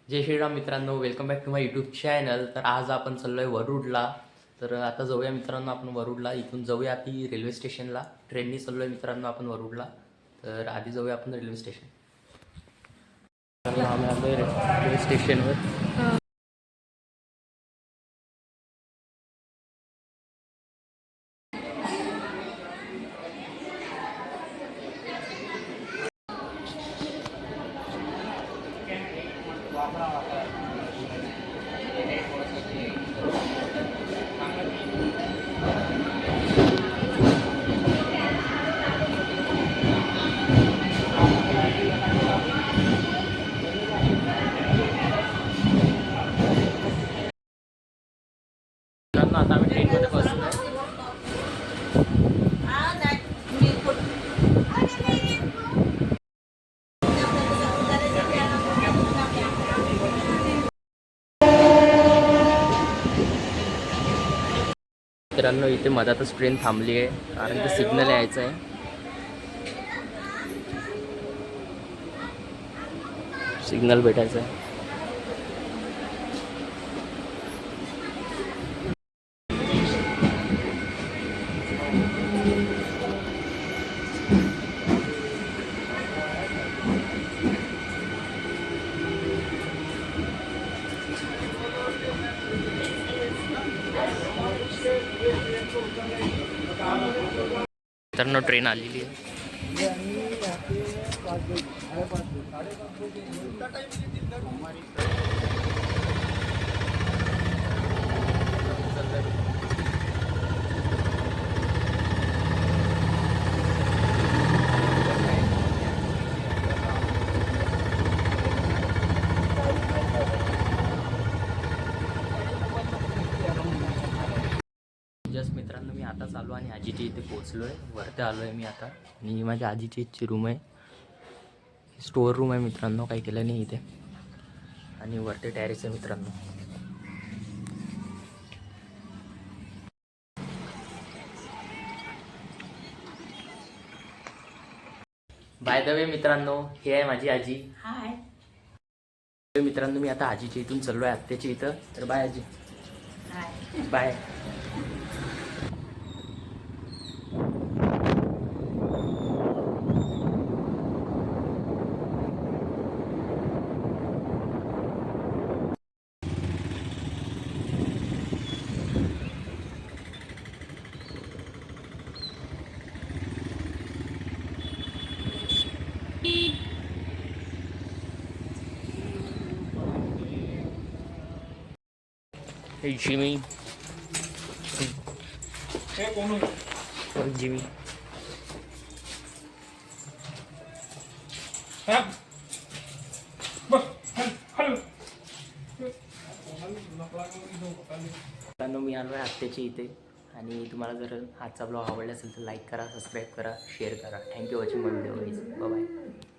जय श्रीराम मित्रांनो, welcome back to my YouTube channel. तर आज आपण चाललो आहे वरुडला. तर आता जाऊया मित्रांनो आपण वरुडला. इथून जाऊया आधी रेल्वे स्टेशनला. ट्रेननी चाललो आहे मित्रांनो आपण वरुडला. तर आधी जाऊया आपण रेल्वे स्टेशन. तर आम्ही आलो आहे रेल्वे स्टेशनवर. मित्रांनो आता आम्ही ट्रेनमध्ये बसलो आहे. मित्रांनो इथे मधातच ट्रेन थांबली आहे कारण की सिग्नल यायचं आहे. सिग्नल भेटायचं आहे. मित्रांनो ट्रेन आलेली आहे. जस्ट मित्रांनो मी आताच आलो आणि आजीच्या इथे पोचलो आहे. वरती आलो आहे मी आता आणि ही माझ्या आजीची इथची रूम आहे. स्टोअर रूम आहे मित्रांनो, काही केलं नाही इथे. आणि वरती टॅरेस आहे मित्रांनो. बाय द वे मित्रांनो, हे आहे माझी आजी. हाय. मित्रांनो मी आता आजीच्या इथून चाललो आहे आत्याच्या इथं. तर बाय आजी. हाय. बाय. Hey Jimmy. Hey, कौन है? और Jimmy. हाँ? बस, हल. मित्रांनो मी आलो आहे आत्याच्या इथे आणि तुम्हाला जर आजचा ब्लॉग आवडला असेल तर लाईक करा, सबस्क्राईब करा, शेअर करा. थँक्यू वॉचिंग माय व्हिडिओ गाईज. बाय.